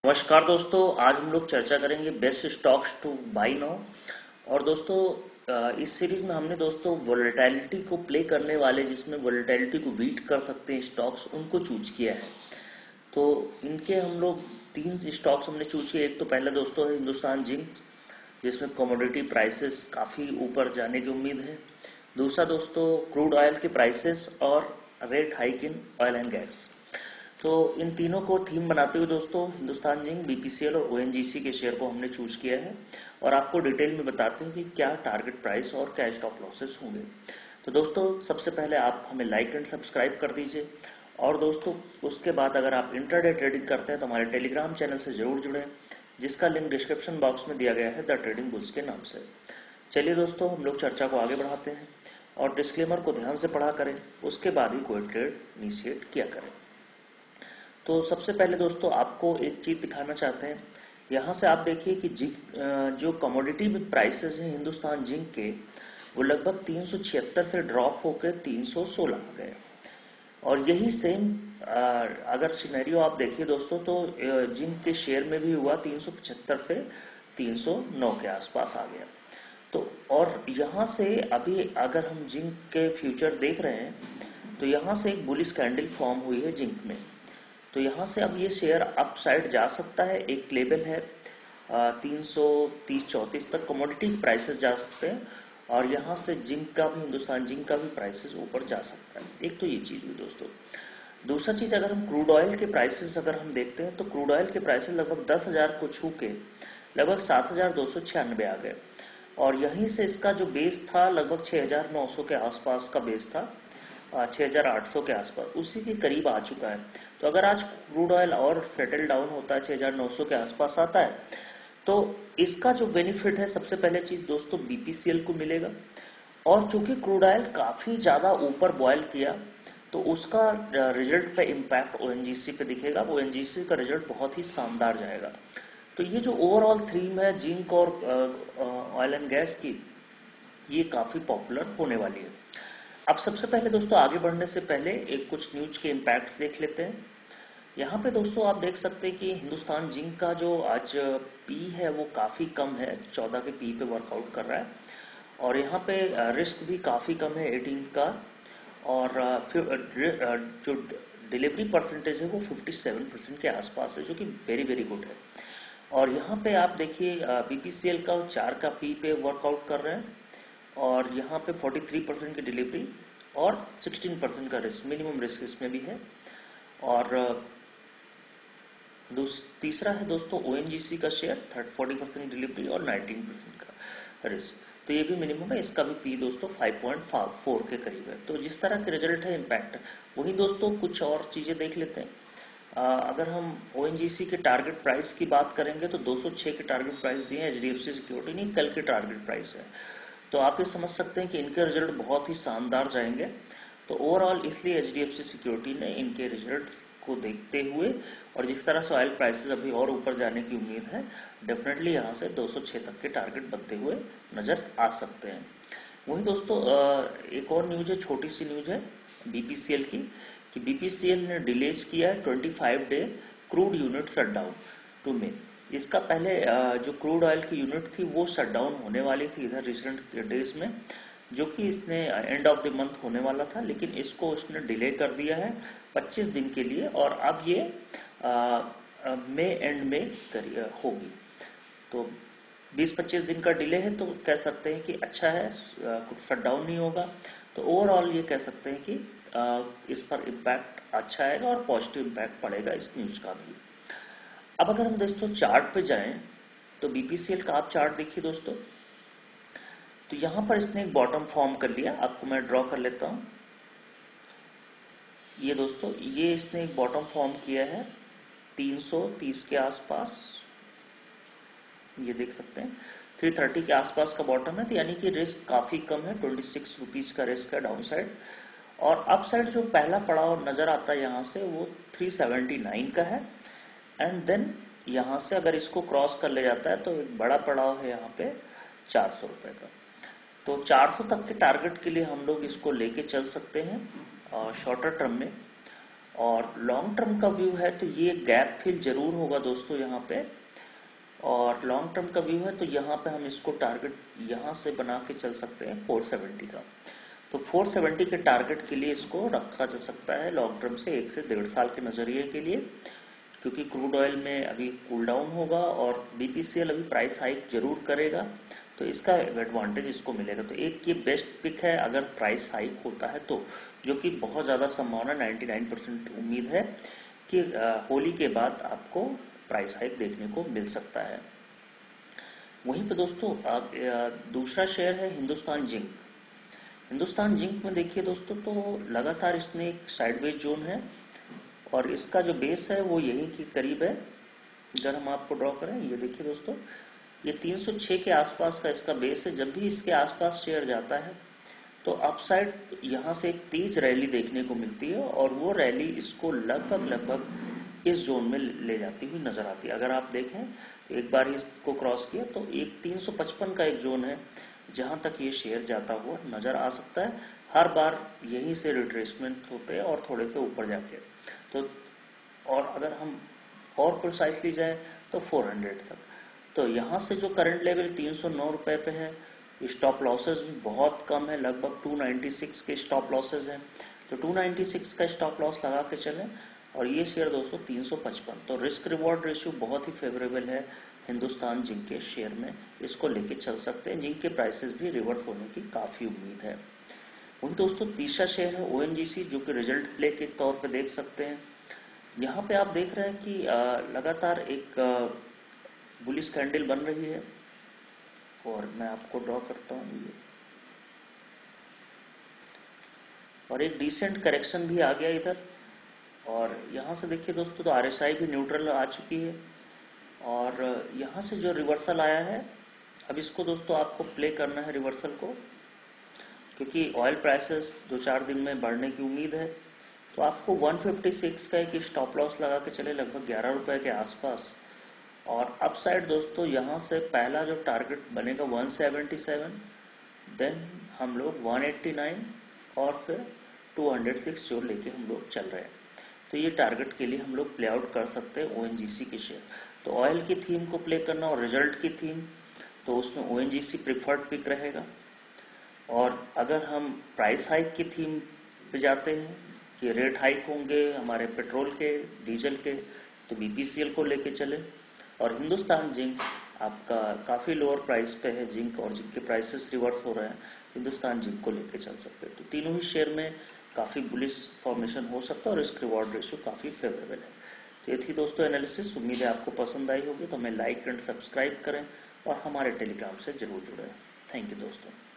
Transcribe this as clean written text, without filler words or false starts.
नमस्कार दोस्तों, आज हम लोग चर्चा करेंगे best stocks two by now. और दोस्तों इस सीरीज में हमने दोस्तों वोलेटिलिटी को प्ले करने वाले, जिसमें वोलेटिलिटी को बीट कर सकते हैं स्टॉक्स, उनको चूज किया है। तो इनके हम लोग तीन स्टॉक्स हमने चूज किए। एक तो पहला दोस्तों है हिंदुस्तान जिंक, जिसमें कमोडिटी प्राइसेस काफ़ी ऊपर जाने की उम्मीद है। दूसरा दोस्तों क्रूड ऑयल के प्राइसेस और rate hike in oil and gas. तो इन तीनों को थीम बनाते हुए दोस्तों हिंदुस्तान जिंक, बीपीसीएल और ओएनजीसी के शेयर को हमने चूज किया है और आपको डिटेल में बताते हैं कि क्या टारगेट प्राइस और क्या स्टॉप लॉसेस होंगे। तो दोस्तों सबसे पहले आप हमें लाइक एंड सब्सक्राइब कर दीजिए। और दोस्तों उसके बाद अगर आप इंट्राडे ट्रेडिंग करते हैं तो हमारे टेलीग्राम चैनल से जरूर जुड़ें, जिसका लिंक डिस्क्रिप्शन बॉक्स में दिया गया है द ट्रेडिंग बुल्स के नाम से। चलिए दोस्तों हम लोग चर्चा को आगे बढ़ाते हैं और डिस्क्लेमर को ध्यान से पढ़ा करें, उसके बाद ही कोई ट्रेड इनिशिएट किया करें। तो सबसे पहले दोस्तों आपको एक चीज दिखाना चाहते हैं। यहाँ से आप देखिए कि जो कमोडिटी प्राइसेस हैं हिंदुस्तान जिंक के, वो लगभग 376 से ड्रॉप होकर 316 आ गए। और यही सेम अगर सिनेरियो आप देखिए दोस्तों, तो जिंक के शेयर में भी हुआ, 375 से 309 के आसपास आ गया। तो और यहाँ से अभी अगर हम जिंक के फ्यूचर देख रहे हैं, तो यहाँ से एक बुलिश कैंडल फॉर्म हुई है जिंक में। तो यहाँ से अब ये शेयर अप साइड जा सकता है। एक लेवल है 330-34 तक कमोडिटी प्राइसेस जा सकते हैं और यहाँ से जिंक का भी, हिंदुस्तान जिंक का भी प्राइसेस ऊपर जा सकता है। एक तो ये चीज़ हुई दोस्तों। दूसरा चीज़, अगर हम क्रूड ऑयल के प्राइसेस अगर हम देखते हैं, तो क्रूड ऑयल के प्राइसेस लगभग 10,000 को छू के लगभग 7,296 आ गए। और यहीं से इसका जो बेस था लगभग 6,900 के आसपास का बेस था, 6,800 के आसपास, उसी के करीब आ चुका है। तो अगर आज क्रूड ऑयल और सेटल डाउन होता है, 6,900 के आसपास आता है, तो इसका जो बेनिफिट है सबसे पहले चीज दोस्तों बीपीसीएल को मिलेगा। और चूंकि क्रूड ऑयल काफी ज्यादा ऊपर बॉयल किया, तो उसका रिजल्ट पे इम्पैक्ट ओएनजीसी पे दिखेगा। ओएनजीसी का रिजल्ट बहुत ही शानदार जाएगा। तो ये जो ओवरऑल थीम है जिंक और ऑयल एंड गैस की, ये काफी पॉपुलर होने वाली है। अब सबसे पहले दोस्तों आगे बढ़ने से पहले एक कुछ न्यूज के इम्पैक्ट्स देख लेते हैं। यहाँ पे दोस्तों आप देख सकते हैं कि हिंदुस्तान जिंक का जो आज पी है वो काफ़ी कम है, 14 के पी पे वर्कआउट कर रहा है। और यहाँ पे रिस्क भी काफ़ी कम है, 18 का। और फिर जो डिलीवरी परसेंटेज है वो 57% के आसपास है, जो कि वेरी वेरी गुड है। और यहाँ पे आप देखिए बीपीसीएल का 4 का पी पे वर्कआउट कर रहे हैं और यहाँ पे 43% की डिलीवरी और 16% का रिस्क, मिनिमम रिस्क इसमें भी है। और तीसरा है दोस्तों ओएनजीसी का शेयर, 40% डिलीवरी और 19% का रिस्क। तो ये भी मिनिमम है, इसका भी पी दोस्तों 5.4 के करीब है। तो जिस तरह के रिजल्ट है इम्पैक्ट, वही दोस्तों कुछ और चीज़ें देख लेते हैं। अगर हम ओएनजीसी के टारगेट प्राइस की बात करेंगे तो 206 के टारगेट प्राइस दिए हैं एचडीएफसी सिक्योरिटी ने, कल के टारगेट प्राइस है। तो आप ये समझ सकते हैं कि इनके रिजल्ट बहुत ही शानदार जाएंगे। तो ओवरऑल इसलिए एचडीएफसी सिक्योरिटी ने इनके रिजल्ट्स को देखते हुए, और जिस तरह से ऑयल प्राइसेस अभी और ऊपर जाने की उम्मीद है, डेफिनेटली यहाँ से 206 तक के टारगेट बनते हुए नजर आ सकते हैं। वही दोस्तों एक और न्यूज है, छोटी सी न्यूज है बीपीसीएल की, कि बीपीसीएल ने डिलेज किया है 25 day crude unit shutdown to May. इसका पहले जो क्रूड ऑयल की यूनिट थी वो शटडाउन होने वाली थी इधर रिसेंट डेज में, जो कि इसने एंड ऑफ द मंथ होने वाला था, लेकिन इसको उसने डिले कर दिया है 25 दिन के लिए। और अब ये मई एंड में होगी। तो 20-25 दिन का डिले है, तो कह सकते हैं कि अच्छा है, कुछ शटडाउन नहीं होगा। तो ओवरऑल ये कह सकते हैं कि इस पर इम्पैक्ट अच्छा आएगा और पॉजिटिव इम्पैक्ट पड़ेगा इस न्यूज का भी। अब अगर हम दोस्तों चार्ट पे जाएं, तो बीपीसीएल का आप चार्ट देखिए दोस्तों। तो यहां पर इसने एक बॉटम फॉर्म कर लिया, आपको मैं ड्रॉ कर लेता हूं। ये दोस्तों, ये इसने एक बॉटम फॉर्म किया है 330 के आसपास, ये देख सकते हैं 330 के आसपास का बॉटम है। तो यानी कि रिस्क काफी कम है, 26 रुपीज का रिस्क है डाउन साइड। और अप साइड जो पहला पड़ाव नजर आता है यहाँ से, वो 379 का है। एंड देन यहाँ से अगर इसको क्रॉस कर ले जाता है तो एक बड़ा पड़ाव है यहाँ पे 400 रुपए का। तो 400 तक के टारगेट के लिए हम लोग इसको लेके चल सकते हैं शॉर्टर टर्म में। और लॉन्ग टर्म का व्यू है तो ये गैप फिल जरूर होगा दोस्तों यहाँ पे। और लॉन्ग टर्म का व्यू है तो यहाँ पे हम इसको टारगेट यहाँ से बना के चल सकते हैं 470 का। तो 470 के टारगेट के लिए इसको रखा जा सकता है लॉन्ग टर्म से 1 से 1.5 साल के नजरिए के लिए, क्योंकि क्रूड ऑयल में अभी कूल डाउन होगा और बीपीसीएल अभी प्राइस हाइक जरूर करेगा, तो इसका एडवांटेज इसको मिलेगा। तो एक ये बेस्ट पिक है अगर प्राइस हाइक होता है तो, जो कि बहुत ज़्यादा संभावना 99% उम्मीद है कि होली के बाद आपको प्राइस हाइक देखने को मिल सकता है। वहीं पे दोस्तों दूसरा शेयर है हिंदुस्तान जिंक। हिंदुस्तान जिंक में देखिए दोस्तों तो लगातार इसने एक साइडवेज जोन है और इसका जो बेस है वो यही के करीब है। अगर हम आपको ड्रॉ करें, ये देखिए दोस्तों, ये 306 के आसपास का इसका बेस है। जब भी इसके आसपास शेयर जाता है तो अपसाइड यहाँ से एक तेज रैली देखने को मिलती है और वो रैली इसको लगभग इस जोन में ले जाती हुई नजर आती है। अगर आप देखें तो एक बार इसको क्रॉस किया तो एक 355 का एक जोन है जहां तक ये शेयर जाता हुआ नजर आ सकता है। हर बार यहीं से रिट्रेसमेंट होते हैं और थोड़े से ऊपर जाके तो, और अगर हम और प्रिसाइसली जाए तो 400 तक। तो यहाँ से जो करंट लेवल 309 रुपए पे है, स्टॉप लॉसेस भी बहुत कम है, लगभग 296 के स्टॉप लॉसेस हैं। तो 296 का स्टॉप लॉस लगा के चलें। और ये शेयर दोस्तों 355, तो रिस्क रिवॉर्ड रेशियो बहुत ही फेवरेबल है हिंदुस्तान जिंक के शेयर में, इसको लेके चल सकते हैं। जिंक के प्राइसेस भी रिवर्स होने की काफ़ी उम्मीद है। वही दोस्तों तीसरा शेयर है ओएनजीसी, जो कि रिजल्ट प्ले के तौर पे देख सकते हैं। यहाँ पे आप देख रहे हैं कि लगातार एक बुलिश कैंडल बन रही है और मैं आपको ड्रॉ करता हूँ ये, और एक डिसेंट करेक्शन भी आ गया इधर। और यहाँ से देखिए दोस्तों तो आरएसआई भी न्यूट्रल आ चुकी है और यहाँ से जो रिवर्सल आया है, अब इसको दोस्तों आपको प्ले करना है रिवर्सल को, क्योंकि ऑयल प्राइसेस 2-4 दिन में बढ़ने की उम्मीद है। तो आपको 156 का एक स्टॉप लॉस लगा के चले लगभग 11 रुपए के आसपास। और अपसाइड दोस्तों यहाँ से पहला जो टारगेट बनेगा 177, देन हम लोग 189 और फिर 206 जो लेके हम लोग चल रहे हैं। तो ये टारगेट के लिए हम लोग प्ले आउट कर सकते हैं ओएनजीसी के शेयर। तो ऑयल की थीम को प्ले करना और रिजल्ट की थीम, तो उसमें ओएनजीसी प्रिफर्ड पिक रहेगा। और अगर हम प्राइस हाइक की थीम पे जाते हैं कि रेट हाइक होंगे हमारे पेट्रोल के, डीजल के, तो बीपीसीएल को लेके चले। और हिंदुस्तान जिंक आपका काफ़ी लोअर प्राइस पे है जिंक, और जिंक के प्राइसेस रिवर्स हो रहे हैं, हिंदुस्तान जिंक को लेके चल सकते हैं। तो तीनों ही शेयर में काफ़ी बुलिश फॉर्मेशन हो सकता है और रिस्क रिवॉर्ड रेशियो काफ़ी फेवरेबल है। तो ये थी दोस्तों एनालिसिस, उम्मीद है आपको पसंद आई होगी। तो हमें लाइक एंड सब्सक्राइब करें और हमारे टेलीग्राम से जरूर जुड़ें। थैंक यू दोस्तों।